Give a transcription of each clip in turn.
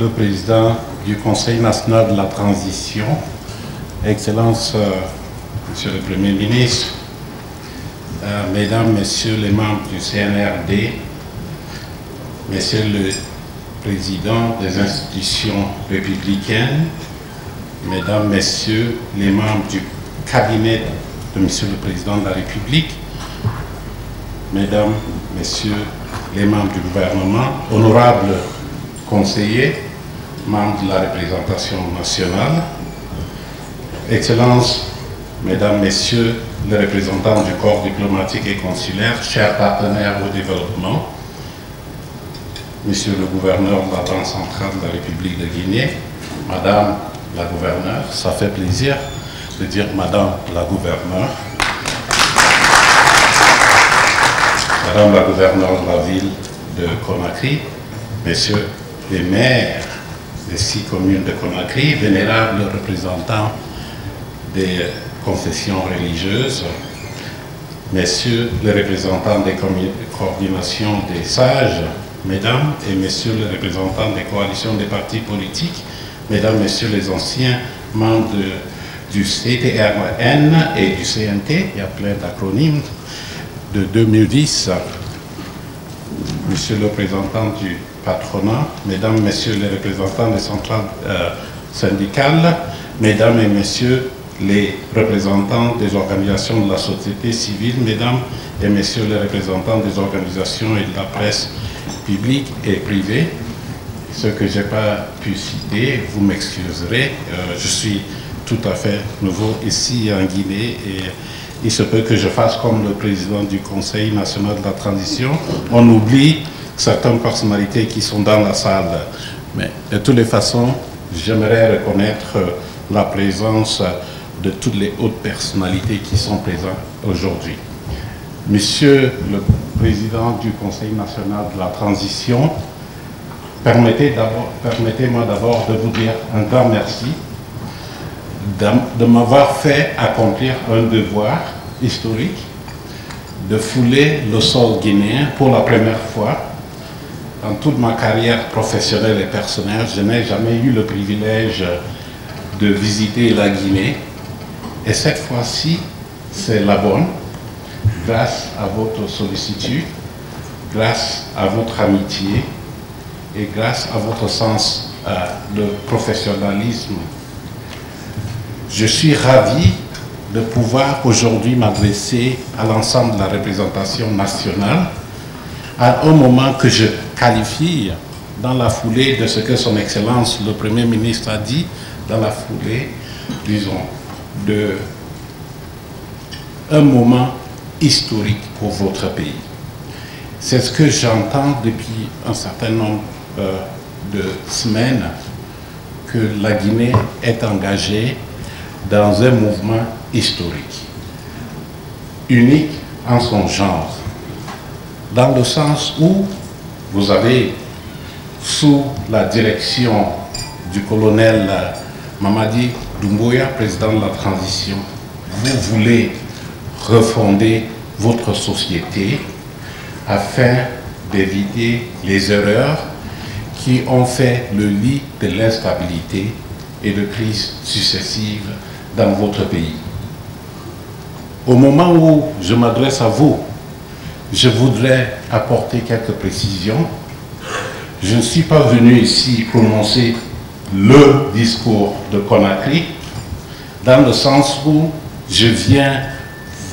le président du Conseil national de la transition, Excellence, Monsieur le Premier ministre, Mesdames, Messieurs les membres du CNRD, Monsieur le Président des institutions républicaines, Mesdames, Messieurs les membres du cabinet de Monsieur le Président de la République, Mesdames, Messieurs les membres du gouvernement, honorables conseillers, membres de la représentation nationale, Excellences, Mesdames, Messieurs les représentants du corps diplomatique et consulaire, chers partenaires au développement, Monsieur le gouverneur de la Banque centrale de la République de Guinée, Madame la gouverneure, ça fait plaisir de dire Madame la gouverneure, Madame la gouverneure de la ville de Conakry, Messieurs les maires des 6 communes de Conakry, vénérables représentants des confessions religieuses, Messieurs les représentants des coordinations des sages, Mesdames et Messieurs les représentants des coalitions des partis politiques, Mesdames, Messieurs les anciens membres du CTRN et du CNT, il y a plein d'acronymes, de 2010, Monsieur le représentant du patronat, Mesdames, Messieurs les représentants des centrales syndicales, Mesdames et Messieurs les représentants des organisations de la société civile, Mesdames et Messieurs les représentants des organisations et de la presse publique et privée. Ce que je n'ai pas pu citer, vous m'excuserez, je suis tout à fait nouveau ici en Guinée et il se peut que je fasse comme le président du Conseil national de la transition. On oublie certaines personnalités qui sont dans la salle. Mais de toutes les façons, j'aimerais reconnaître la présence de toutes les hautes personnalités qui sont présentes aujourd'hui. Monsieur le président du Conseil national de la transition, permettez-moi d'abord de vous dire un grand merci de m'avoir fait accomplir un devoir historique de fouler le sol guinéen pour la première fois. Dans toute ma carrière professionnelle et personnelle, je n'ai jamais eu le privilège de visiter la Guinée. Et cette fois-ci, c'est la bonne, grâce à votre sollicitude, grâce à votre amitié et grâce à votre sens de professionnalisme. Je suis ravi de pouvoir aujourd'hui m'adresser à l'ensemble de la représentation nationale à un moment que je qualifie dans la foulée de ce que son Excellence le Premier ministre a dit, dans la foulée, disons, de un moment historique pour votre pays. C'est ce que j'entends depuis un certain nombre de semaines, que la Guinée est engagée dans un mouvement historique, unique en son genre, dans le sens où vous avez, sous la direction du colonel Mamadi Doumbouya, président de la transition, vous voulez refonder votre société afin d'éviter les erreurs qui ont fait le lit de l'instabilité et de crises successives dans votre pays. Au moment où je m'adresse à vous, je voudrais apporter quelques précisions. Je ne suis pas venu ici prononcer le discours de Conakry, dans le sens où je viens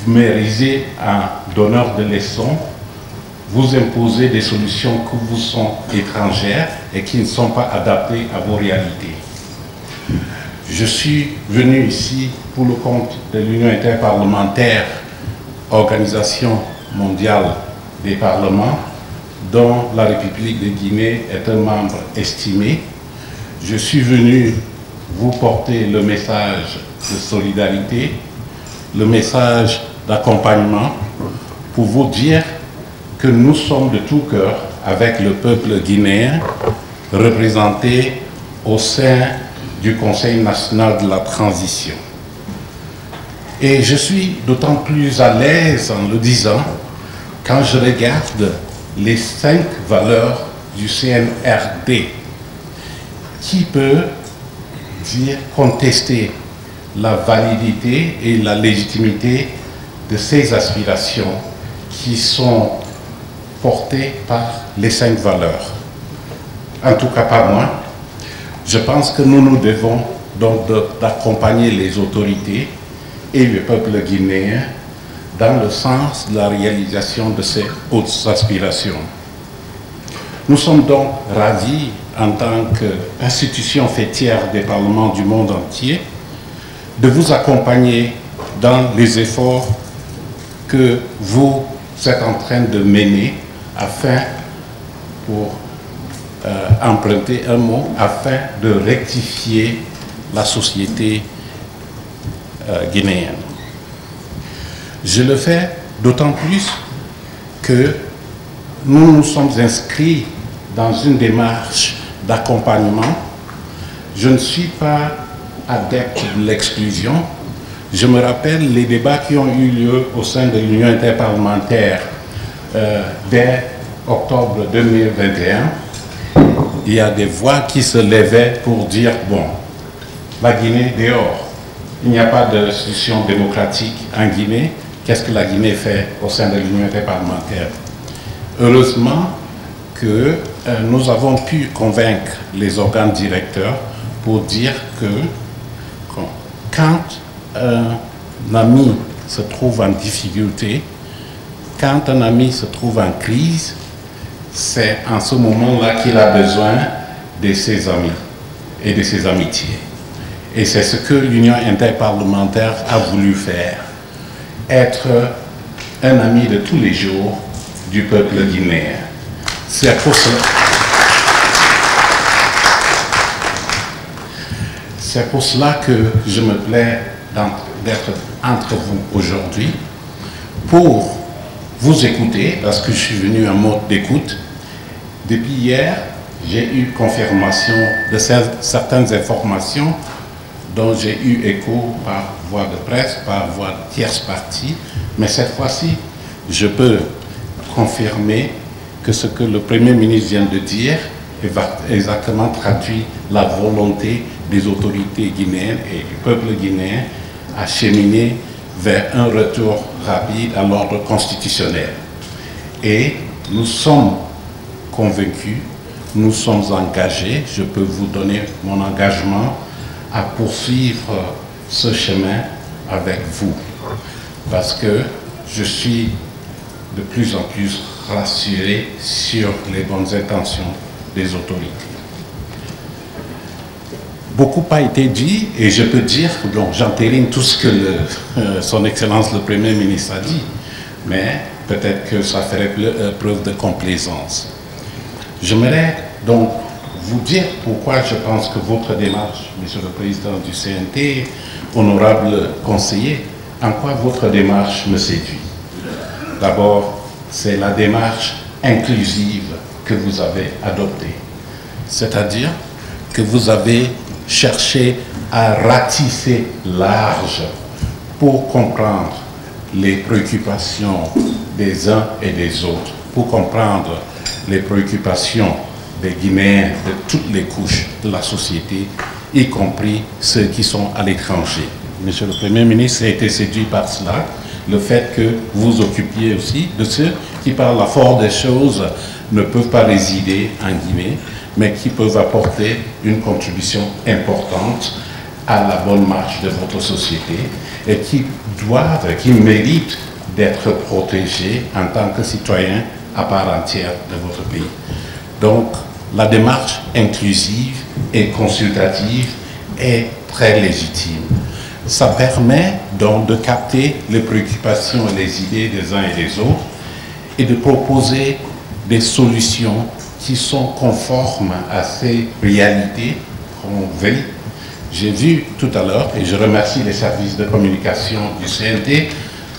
m'ériger en donneur de leçons, vous imposer des solutions qui vous sont étrangères et qui ne sont pas adaptées à vos réalités. Je suis venu ici pour le compte de l'Union interparlementaire, Organisation mondiale des parlements, dont la République de Guinée est un membre estimé. Je suis venu vous porter le message de solidarité, le message d'accompagnement, pour vous dire que nous sommes de tout cœur avec le peuple guinéen représenté au sein du Conseil national de la transition. Et je suis d'autant plus à l'aise en le disant quand je regarde les 5 valeurs du CNRD qui peut dire contester la validité et la légitimité de ces aspirations qui sont portées par les 5 valeurs? En tout cas, pas moi. Je pense que nous devons donc d'accompagner les autorités et le peuple guinéen dans le sens de la réalisation de ces hautes aspirations. Nous sommes donc ravis, en tant qu'institution fêtière des parlements du monde entier, de vous accompagner dans les efforts que vous êtes en train de mener afin, pour emprunter un mot, afin de rectifier la société guinéenne. Je le fais d'autant plus que nous nous sommes inscrits dans une démarche d'accompagnement. Je ne suis pas adepte de l'exclusion. Je me rappelle les débats qui ont eu lieu au sein de l'Union interparlementaire dès octobre 2021. Il y a des voix qui se levaient pour dire, bon, la Guinée dehors, il n'y a pas d'institution démocratique en Guinée, qu'est-ce que la Guinée fait au sein de l'Union interparlementaire? Heureusement que nous avons pu convaincre les organes directeurs pour dire que quand un ami se trouve en difficulté, quand un ami se trouve en crise, c'est en ce moment-là qu'il a besoin de ses amis et de ses amitiés. Et c'est ce que l'Union interparlementaire a voulu faire. Être un ami de tous les jours du peuple guinéen. C'est pour cela. C'est pour cela que je me plais d'être entre vous aujourd'hui, pour vous écouter, parce que je suis venu en mode d'écoute. Depuis hier, j'ai eu confirmation de certaines informations dont j'ai eu écho par voie de presse, par voie de tierce partie, mais cette fois-ci, je peux confirmer que ce que le Premier ministre vient de dire exactement traduit la volonté des autorités guinéennes et du peuple guinéen à cheminer vers un retour rapide à l'ordre constitutionnel. Et nous sommes convaincus, nous sommes engagés, je peux vous donner mon engagement à poursuivre ce chemin avec vous, parce que je suis de plus en plus rassuré sur les bonnes intentions des autorités. Beaucoup a été dit, et je peux dire, donc j'entérine tout ce que son Excellence le Premier ministre a dit, mais peut-être que ça ferait preuve de complaisance. J'aimerais donc vous dire pourquoi je pense que votre démarche, Monsieur le Président du CNT, honorable conseiller, en quoi votre démarche me séduit. D'abord, c'est la démarche inclusive que vous avez adoptée. C'est-à-dire que vous avez cherché à ratisser large pour comprendre les préoccupations des uns et des autres, pour comprendre les préoccupations des Guinéens de toutes les couches de la société, y compris ceux qui sont à l'étranger. Monsieur le Premier ministre a été séduit par cela, le fait que vous occupiez aussi de ceux qui, par la force des choses, ne peuvent pas résider en Guinée, mais qui peuvent apporter une contribution importante à la bonne marche de votre société et qui doivent, qui méritent d'être protégés en tant que citoyens à part entière de votre pays. Donc, la démarche inclusive et consultative est très légitime. Ça permet donc de capter les préoccupations et les idées des uns et des autres et de proposer des solutions qui sont conformes à ces réalités qu'on vit. J'ai vu tout à l'heure, et je remercie les services de communication du CNT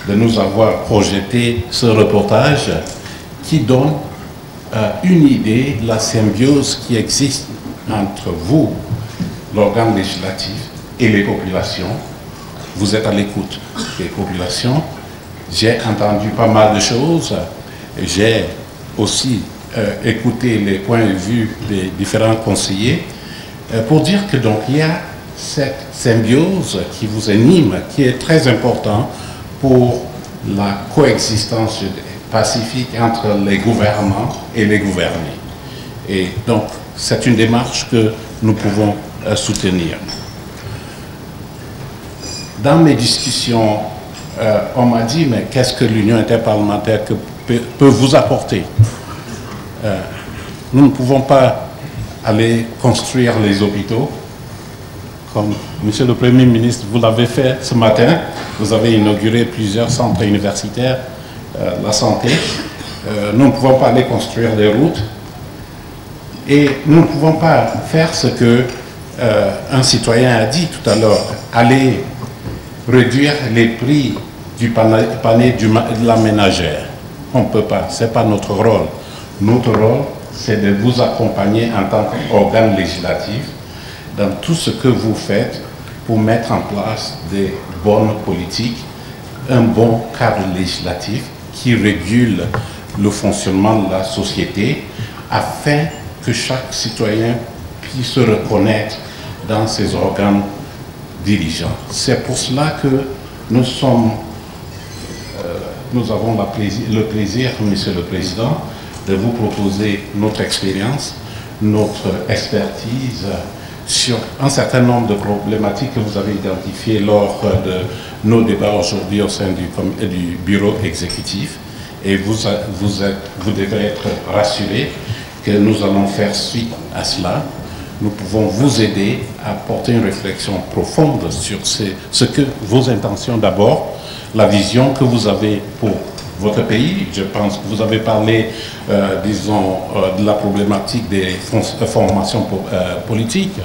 de nous avoir projeté ce reportage qui donne une idée de la symbiose qui existe entre vous, l'organe législatif, et les populations. Vous êtes à l'écoute des populations. J'ai entendu pas mal de choses. J'ai aussi écouté les points de vue des différents conseillers. pour dire que donc il y a cette symbiose qui vous anime, qui est très importante pour la coexistence pacifique entre les gouvernants et les gouvernés. Et donc, c'est une démarche que nous pouvons soutenir. Dans mes discussions, on m'a dit, mais qu'est-ce que l'Union interparlementaire peut vous apporter? Nous ne pouvons pas aller construire les hôpitaux, comme Monsieur le Premier ministre, vous l'avez fait ce matin. Vous avez inauguré plusieurs centres universitaires, la santé. Nous ne pouvons pas aller construire des routes. Et nous ne pouvons pas faire ce que un citoyen a dit tout à l'heure, aller réduire les prix du panier de la ménagère. On ne peut pas, ce n'est pas notre rôle. Notre rôle, c'est de vous accompagner en tant qu'organe législatif dans tout ce que vous faites pour mettre en place des bonnes politiques, un bon cadre législatif qui régule le fonctionnement de la société afin que chaque citoyen puisse se reconnaître dans ses organes dirigeants. C'est pour cela que nous avons le plaisir, Monsieur le Président, de vous proposer notre expérience, notre expertise sur un certain nombre de problématiques que vous avez identifiées lors de nos débats aujourd'hui au sein du bureau exécutif. Et vous devez être rassurés que nous allons faire suite à cela. Nous pouvons vous aider à porter une réflexion profonde sur ce que vos intentions d'abord, la vision que vous avez pour votre pays. Je pense que vous avez parlé, disons, de la problématique des formations politiques.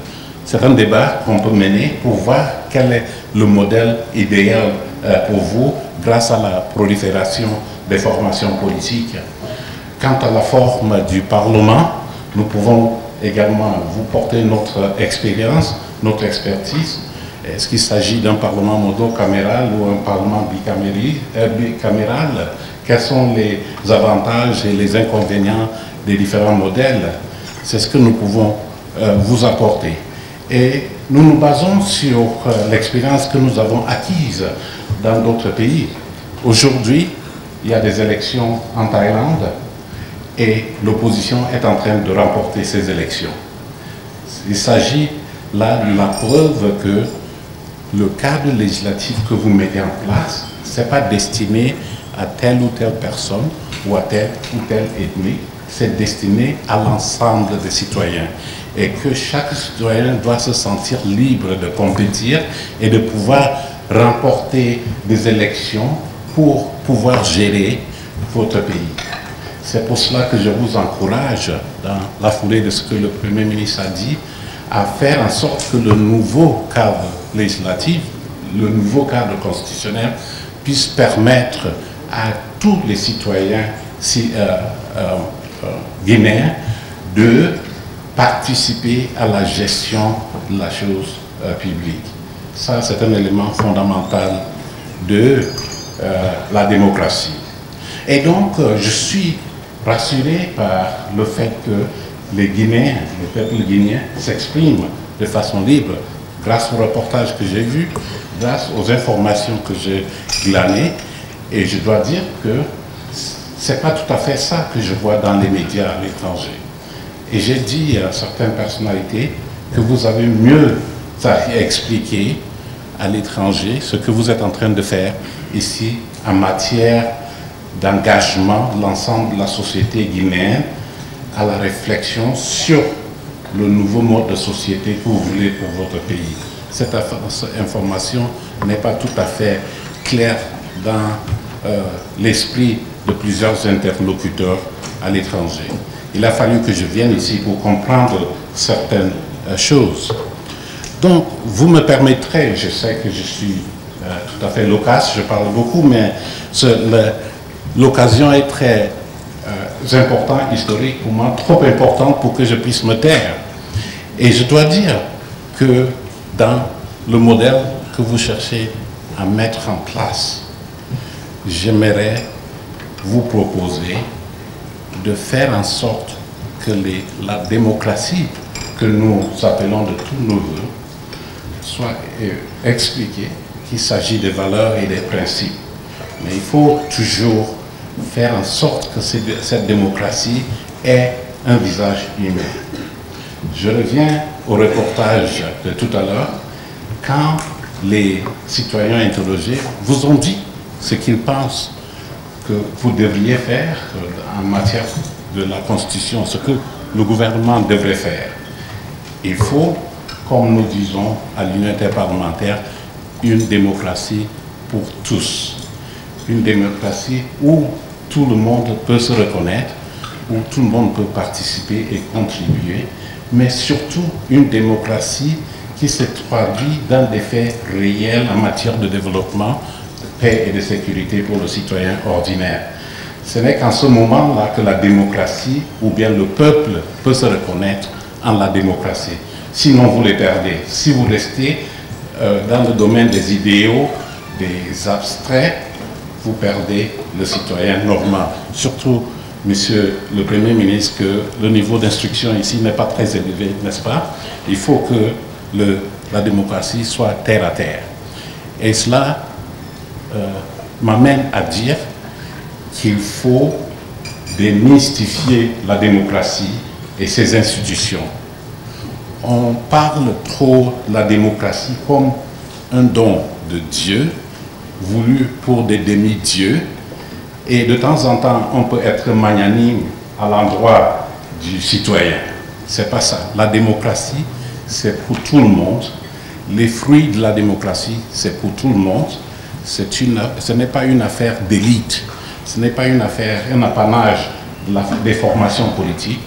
C'est un débat qu'on peut mener pour voir quel est le modèle idéal pour vous grâce à la prolifération des formations politiques. Quant à la forme du Parlement, nous pouvons également vous porter notre expérience, notre expertise. Est-ce qu'il s'agit d'un Parlement monocaméral ou un Parlement bicaméral? Quels sont les avantages et les inconvénients des différents modèles? C'est ce que nous pouvons vous apporter. Et nous nous basons sur l'expérience que nous avons acquise dans d'autres pays. Aujourd'hui, il y a des élections en Thaïlande et l'opposition est en train de remporter ces élections. Il s'agit là de la preuve que le cadre législatif que vous mettez en place, ce n'est pas destiné à telle ou telle personne ou à telle ou telle ethnie, c'est destiné à l'ensemble des citoyens. Et que chaque citoyen doit se sentir libre de compétir et de pouvoir remporter des élections pour pouvoir gérer votre pays. C'est pour cela que je vous encourage, dans la foulée de ce que le Premier ministre a dit, à faire en sorte que le nouveau cadre législatif, le nouveau cadre constitutionnel puisse permettre à tous les citoyens guinéens de participer à la gestion de la chose publique. Ça, c'est un élément fondamental de la démocratie. Et donc, je suis rassuré par le fait que les Guinéens, le peuple guinéen s'exprime de façon libre grâce au reportage que j'ai vu, grâce aux informations que j'ai glanées. Et je dois dire que ce n'est pas tout à fait ça que je vois dans les médias à l'étranger. Et j'ai dit à certaines personnalités que vous avez mieux à expliquer à l'étranger ce que vous êtes en train de faire ici en matière d'engagement de l'ensemble de la société guinéenne à la réflexion sur le nouveau mode de société que vous voulez pour votre pays. Cette information n'est pas tout à fait claire dans l'esprit de plusieurs interlocuteurs à l'étranger. Il a fallu que je vienne ici pour comprendre certaines choses. Donc, vous me permettrez, je sais que je suis tout à fait loquace, je parle beaucoup, mais l'occasion est très importante, historique pour moi, trop importante pour que je puisse me taire. Et je dois dire que dans le modèle que vous cherchez à mettre en place, j'aimerais vous proposer de faire en sorte que la démocratie que nous appelons de tous nos voeux soit expliqué qu'il s'agit des valeurs et des principes. Mais il faut toujours faire en sorte que cette démocratie ait un visage humain. Je reviens au reportage de tout à l'heure. Quand les citoyens interrogés vous ont dit ce qu'ils pensent que vous devriez faire en matière de la Constitution, ce que le gouvernement devrait faire, il faut, comme nous disons à l'Union interparlementaire, une démocratie pour tous. Une démocratie où tout le monde peut se reconnaître, où tout le monde peut participer et contribuer, mais surtout une démocratie qui se traduit dans des faits réels en matière de développement, de paix et de sécurité pour le citoyen ordinaire. Ce n'est qu'en ce moment-là que la démocratie, ou bien le peuple, peut se reconnaître en la démocratie. Sinon, vous les perdez. Si vous restez dans le domaine des idéaux, des abstraits, vous perdez le citoyen normal. Surtout, Monsieur le Premier ministre, que le niveau d'instruction ici n'est pas très élevé, n'est-ce pas? Il faut que la démocratie soit terre à terre. Et cela m'amène à dire qu'il faut démystifier la démocratie et ses institutions. On parle trop de la démocratie comme un don de Dieu, voulu pour des demi-dieux, et de temps en temps, on peut être magnanime à l'endroit du citoyen. C'est pas ça. La démocratie, c'est pour tout le monde. Les fruits de la démocratie, c'est pour tout le monde. Ce n'est pas une affaire d'élite. Ce n'est pas une affaire, un apanage des formations politiques.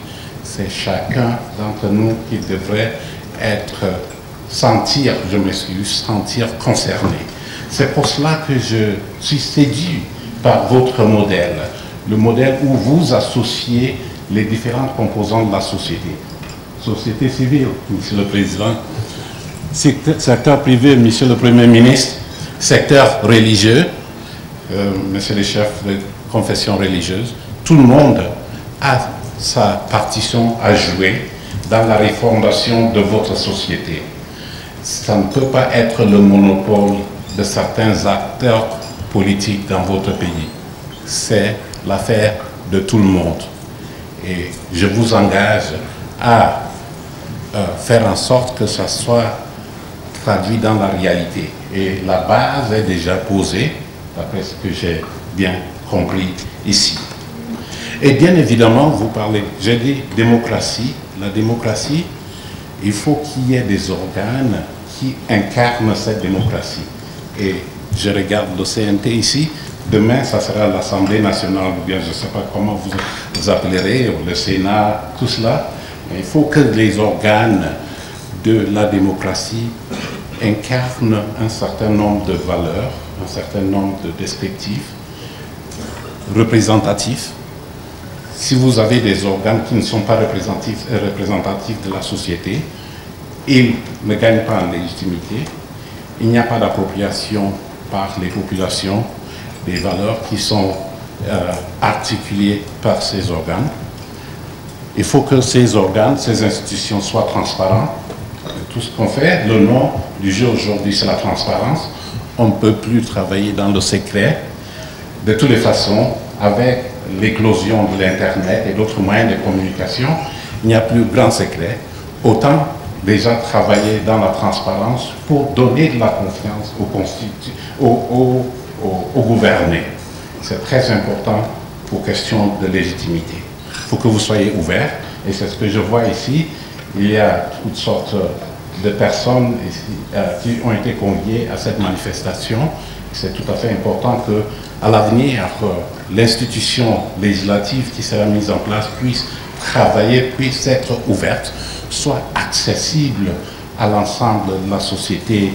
C'est chacun d'entre nous qui devrait sentir concerné. C'est pour cela que je suis séduit par votre modèle, le modèle où vous associez les différentes composantes de la société. Société civile, Monsieur le Président, secteur privé, Monsieur le Premier ministre, secteur religieux, Monsieur le chef de confession religieuse, tout le monde a sa partition à jouer dans la refondation de votre société. Ça ne peut pas être le monopole de certains acteurs politiques dans votre pays. C'est l'affaire de tout le monde. Et je vous engage à faire en sorte que ça soit traduit dans la réalité. Et la base est déjà posée, d'après ce que j'ai bien compris ici. Et bien évidemment, vous parlez, j'ai dit démocratie. La démocratie, il faut qu'il y ait des organes qui incarnent cette démocratie. Et je regarde le CNT ici. Demain, ça sera l'Assemblée nationale, ou bien je ne sais pas comment vous appellerez, le Sénat, tout cela. Mais il faut que les organes de la démocratie incarnent un certain nombre de valeurs, un certain nombre de perspectives représentatifs. Si vous avez des organes qui ne sont pas représentatifs de la société, ils ne gagnent pas en légitimité. Il n'y a pas d'appropriation par les populations des valeurs qui sont articulées par ces organes. Il faut que ces organes, ces institutions soient transparentes. Tout ce qu'on fait, le nom du jeu aujourd'hui, c'est la transparence. On ne peut plus travailler dans le secret. De toutes les façons, avec l'éclosion de l'Internet et d'autres moyens de communication, il n'y a plus grand secret. Autant déjà travailler dans la transparence pour donner de la confiance aux gouvernés. C'est très important pour question de légitimité. Il faut que vous soyez ouverts, et c'est ce que je vois ici. Il y a toutes sortes de personnes ici, qui ont été conviées à cette manifestation. C'est tout à fait important qu'à l'avenir, l'institution législative qui sera mise en place puisse travailler, puisse être ouverte, soit accessible à l'ensemble de la société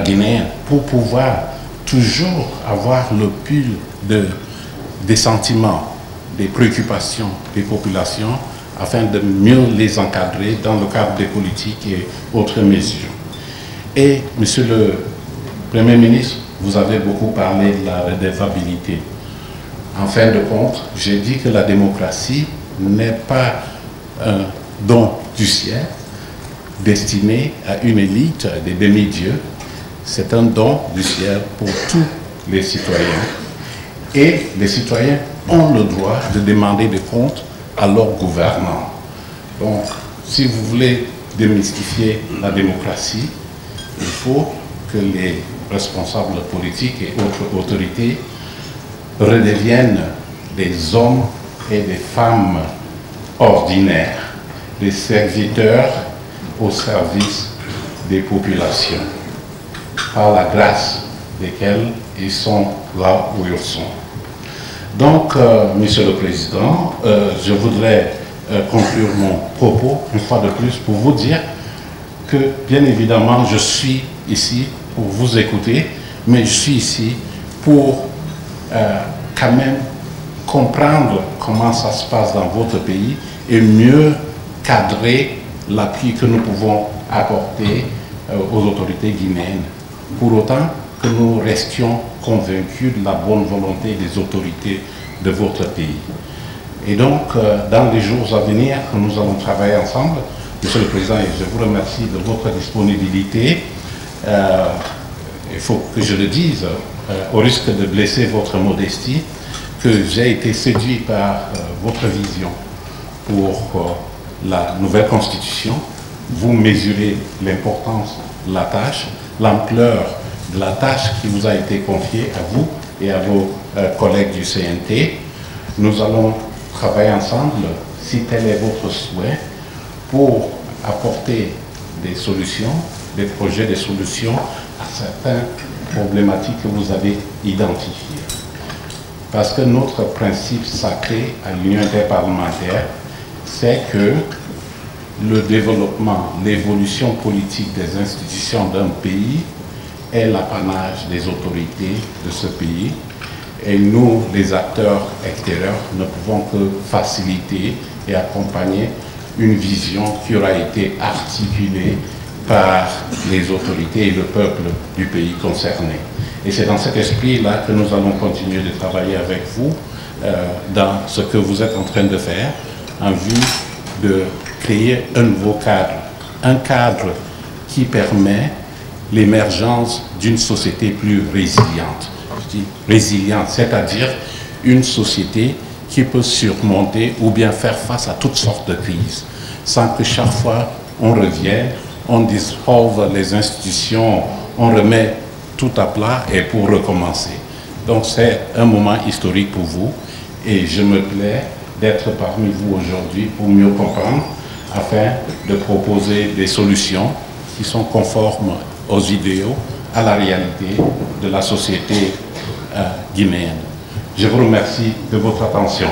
guinéenne, pour pouvoir toujours avoir le pull des sentiments, des préoccupations des populations, afin de mieux les encadrer dans le cadre des politiques et autres mesures. Et, Monsieur le Premier ministre, vous avez beaucoup parlé de la redevabilité. En fin de compte, j'ai dit que la démocratie n'est pas un don du ciel destiné à une élite des demi-dieux. C'est un don du ciel pour tous les citoyens. Et les citoyens ont le droit de demander des comptes à leurs gouvernants. Donc, si vous voulez démystifier la démocratie, il faut que les responsables politiques et autres autorités redeviennent des hommes et des femmes ordinaires, des serviteurs au service des populations, par la grâce desquelles ils sont là où ils sont. Donc, Monsieur le Président, je voudrais conclure mon propos une fois de plus pour vous dire que, bien évidemment, je suis ici pour vous écouter, mais je suis ici pour quand même comprendre comment ça se passe dans votre pays et mieux cadrer l'appui que nous pouvons apporter aux autorités guinéennes. Pour autant que nous restions convaincus de la bonne volonté des autorités de votre pays. Et donc, dans les jours à venir, nous allons travailler ensemble. Monsieur le Président, je vous remercie de votre disponibilité. Il faut que je le dise, au risque de blesser votre modestie, que j'ai été séduit par votre vision pour la nouvelle constitution. Vous mesurez l'importance de la tâche, l'ampleur de la tâche qui vous a été confiée à vous et à vos collègues du CNT. Nous allons travailler ensemble, si tel est votre souhait, pour apporter des solutions, des projets, des solutions à certaines problématiques que vous avez identifiées. Parce que notre principe sacré à l'Union interparlementaire, c'est que le développement, l'évolution politique des institutions d'un pays est l'apanage des autorités de ce pays. Et nous, les acteurs extérieurs, ne pouvons que faciliter et accompagner une vision qui aura été articulée par les autorités et le peuple du pays concerné. Et c'est dans cet esprit-là que nous allons continuer de travailler avec vous dans ce que vous êtes en train de faire en vue de créer un nouveau cadre. Un cadre qui permet l'émergence d'une société plus résiliente. Je dis résiliente, c'est-à-dire une société qui peut surmonter ou bien faire face à toutes sortes de crises, sans que chaque fois on revienne, on dissolve les institutions, on remet tout à plat et pour recommencer. Donc c'est un moment historique pour vous et je me plais d'être parmi vous aujourd'hui pour mieux comprendre afin de proposer des solutions qui sont conformes aux idéaux, à la réalité de la société guinéenne. Je vous remercie de votre attention.